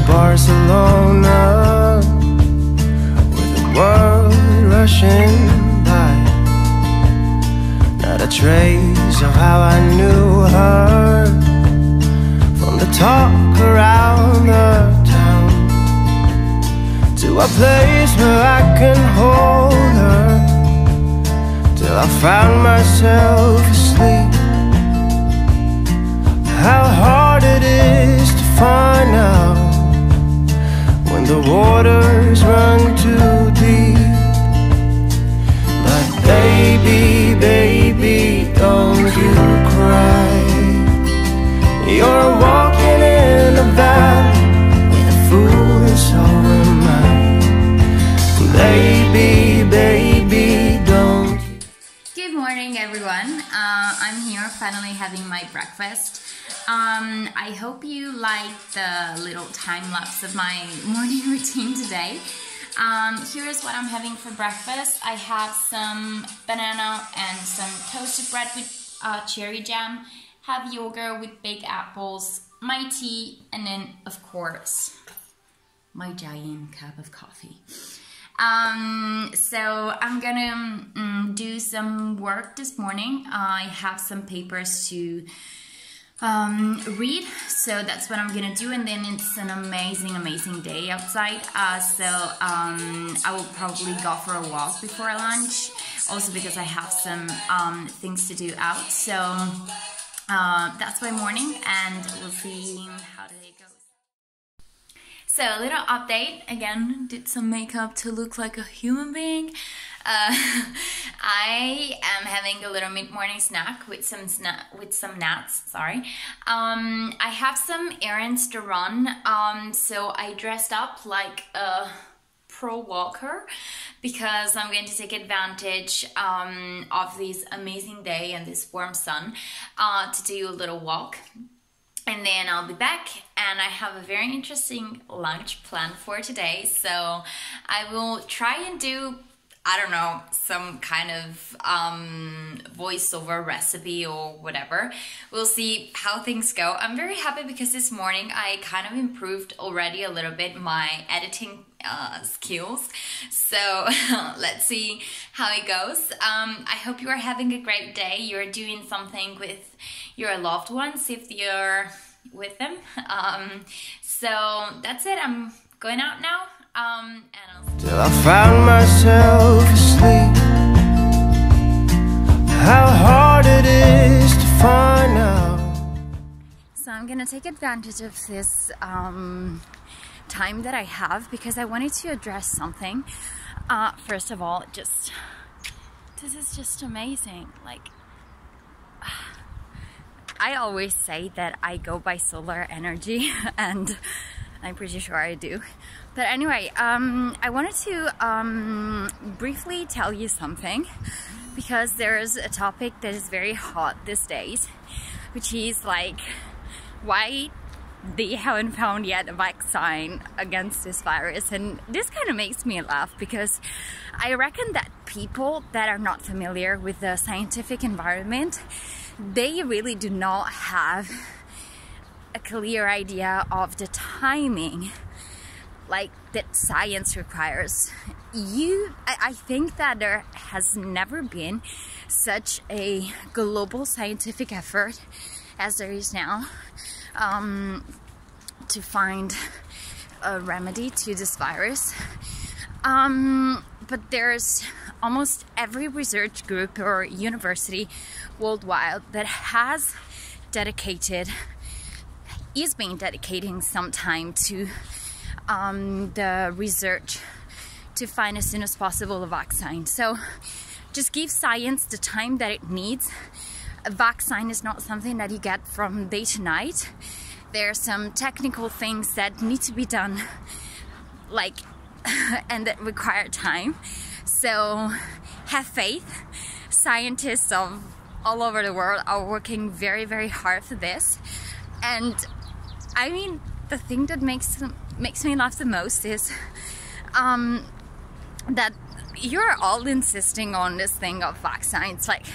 Barcelona, with the world rushing by, not a trace of how I knew her, from the talk around the town to a place where I can hold her, till I found myself asleep. How hard it is to find out when the waters run too deep. But baby, baby, don't you cry. You're walking in a valley where the foolish all am I. Baby, baby, don't. Good morning, everyone. I'm here finally having my breakfast. I hope you like the little time lapse of my morning routine today. Here is what I'm having for breakfast. I have some banana and some toasted bread with cherry jam, have yogurt with baked apples, my tea, and then, of course, my giant cup of coffee. So I'm gonna do some work this morning. I have some papers to read, so that's what I'm gonna do, and then it's an amazing day outside, so I will probably go for a walk before lunch, also because I have some things to do out. So that's my morning, and we'll see how the day goes. So a little update, again, did some makeup to look like a human being. I am having a little mid-morning snack with some nuts. Sorry. I have some errands to run, so I dressed up like a pro walker because I'm going to take advantage of this amazing day and this warm sun to do a little walk. And then I'll be back, and I have a very interesting lunch planned for today. So I will try and do, I don't know, some kind of voiceover recipe or whatever. We'll see how things go. I'm very happy because this morning I kind of improved already a little bit my editing skills. So let's see how it goes. I hope you are having a great day. You're doing something with your loved ones if you're with them. So that's it. I'm going out now. And till I found myself asleep. How hard it is to find out. So I'm gonna take advantage of this time that I have because I wanted to address something. First of all, this is just amazing. Like, I always say that I go by solar energy, and I'm pretty sure I do. But anyway, I wanted to briefly tell you something, because there's a topic that is very hot these days, which is like why they haven't found yet a vaccine against this virus. And this kind of makes me laugh, because I reckon that people that are not familiar with the scientific environment, they really do not have a clear idea of the timing like that science requires. I think that there has never been such a global scientific effort as there is now to find a remedy to this virus. But there's almost every research group or university worldwide that has been dedicating some time to the research to find as soon as possible a vaccine. So just give science the time that it needs. A vaccine is not something that you get from day to night. There are some technical things that need to be done, and that require time. So have faith. scientists of all over the world are working very, very hard for this. And I mean, the thing that makes me laugh the most is that you're all insisting on this thing of vaccines. Like,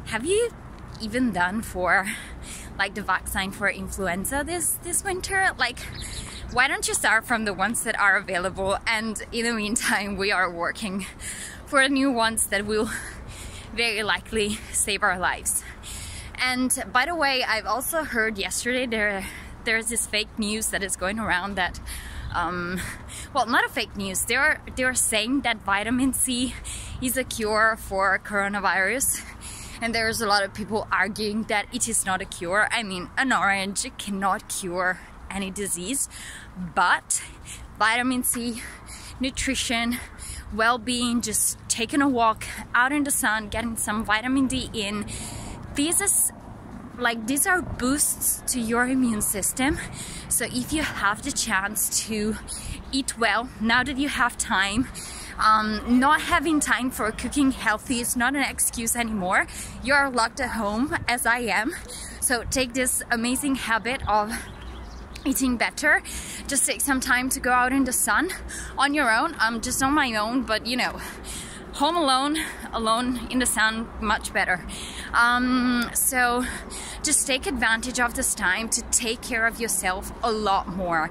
have you even done for like the vaccine for influenza this winter? Like, why don't you start from the ones that are available, and in the meantime we are working for new ones that will very likely save our lives. And by the way, I've also heard yesterday there's this fake news that is going around that well, not a fake news, they're saying that vitamin C is a cure for coronavirus, and there's a lot of people arguing that it is not a cure. I mean, an orange cannot cure any disease, but vitamin C, nutrition, well-being, just taking a walk out in the sun, getting some vitamin D in, these are boosts to your immune system. So if you have the chance to eat well, now that you have time, not having time for cooking healthy is not an excuse anymore. You're locked at home, as I am. So take this amazing habit of eating better. Just take some time to go out in the sun on your own. I'm just on my own, but you know, home alone in the sun, much better. So just take advantage of this time to take care of yourself a lot more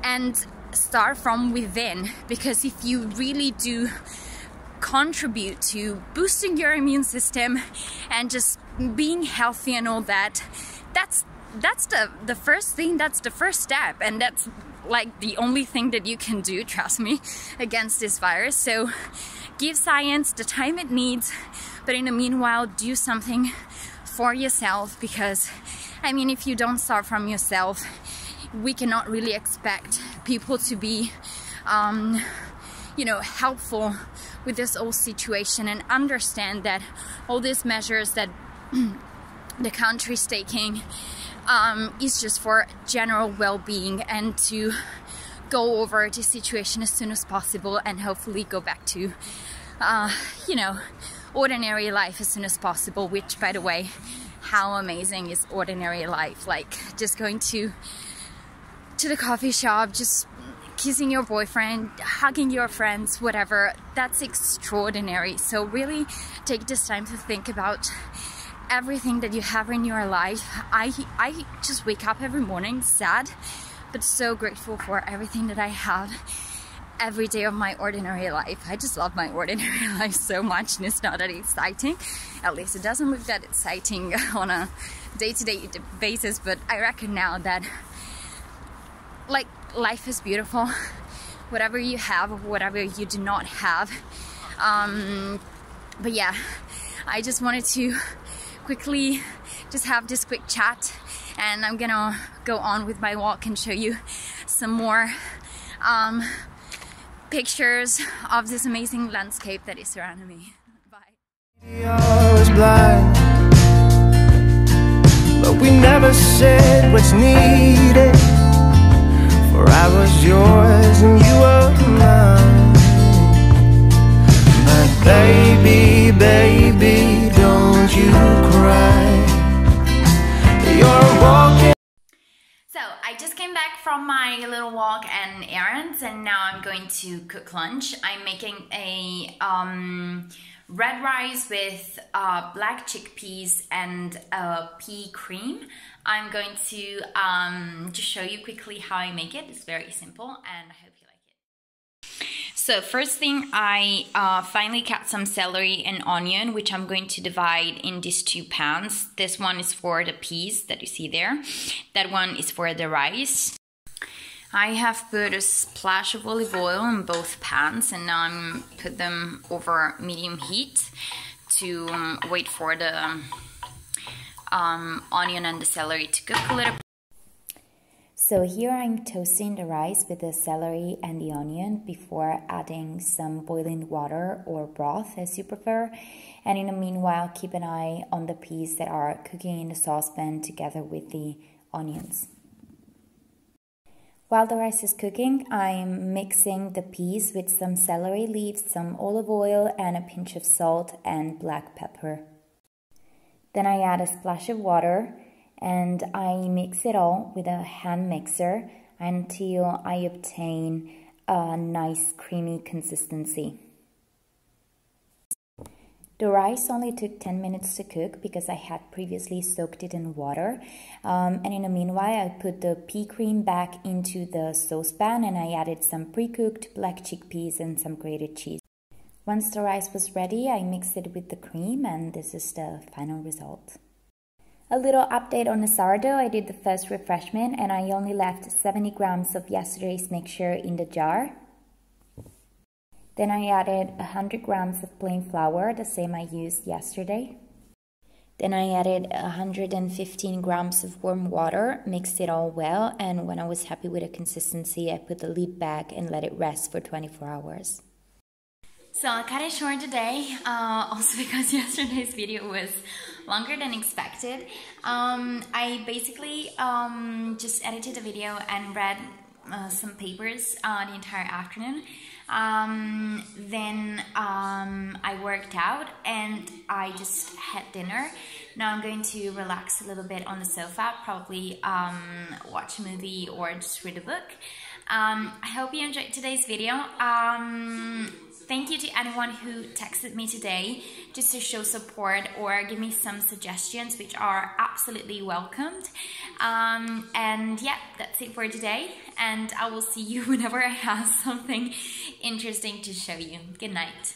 and start from within, because if you really do contribute to boosting your immune system and just being healthy and all that, that's the first thing, that's the first step, and that's like the only thing that you can do, trust me, against this virus. So give science the time it needs, but in the meanwhile do something for yourself, because I mean, if you don't start from yourself, we cannot really expect people to be you know, helpful with this whole situation and understand that all these measures that the country's taking is just for general well-being, and to go over the situation as soon as possible and hopefully go back to you know, ordinary life as soon as possible. Which, by the way, how amazing is ordinary life? Like just going to the coffee shop, just kissing your boyfriend, hugging your friends, whatever, that's extraordinary. So really take this time to think about everything that you have in your life. I just wake up every morning sad, but so grateful for everything that I have every day of my ordinary life. I just love my ordinary life so much, and it's not that exciting. At least it doesn't look that exciting on a day-to-day basis, but I reckon now that like life is beautiful, whatever you have or whatever you do not have. But yeah, I just wanted to quickly just have this quick chat, and I'm gonna go on with my walk and show you some more pictures of this amazing landscape that is surrounding me. Bye. I was blind, but we never said what's needed. For I was yours and you were mine. But baby, baby, don't you cry. You're walking. So I just came back from my little walk and errands, and now I'm going to cook lunch. I'm making a red rice with black chickpeas and pea cream. I'm going to just show you quickly how I make it. It's very simple, and I hope you like it. So first thing, I finally cut some celery and onion, which I'm going to divide in these two pans. This one is for the peas that you see there. That one is for the rice. I have put a splash of olive oil in both pans, and now I'm put them over medium heat to wait for the onion and the celery to cook a little. So here I'm toasting the rice with the celery and the onion before adding some boiling water or broth as you prefer. And in the meanwhile, keep an eye on the peas that are cooking in the saucepan together with the onions. While the rice is cooking, I'm mixing the peas with some celery leaves, some olive oil, and a pinch of salt and black pepper. Then I add a splash of water and I mix it all with a hand mixer until I obtain a nice creamy consistency. The rice only took 10 minutes to cook because I had previously soaked it in water. And in the meanwhile, I put the pea cream back into the saucepan and I added some pre-cooked black chickpeas and some grated cheese. Once the rice was ready, I mixed it with the cream and this is the final result. A little update on the sourdough. I did the first refreshment and I only left 70 grams of yesterday's mixture in the jar. Then I added 100 grams of plain flour, the same I used yesterday. Then I added 115 grams of warm water, mixed it all well, and when I was happy with the consistency, I put the lid back and let it rest for 24 hours. So I cut it short today, also because yesterday's video was longer than expected. I basically just edited the video and read some papers the entire afternoon. Then I worked out and I just had dinner. Now I'm going to relax a little bit on the sofa, probably watch a movie or just read a book. I hope you enjoyed today's video. Thank you to anyone who texted me today just to show support or give me some suggestions, which are absolutely welcomed. And yeah, that's it for today. And I will see you whenever I have something interesting to show you. Good night.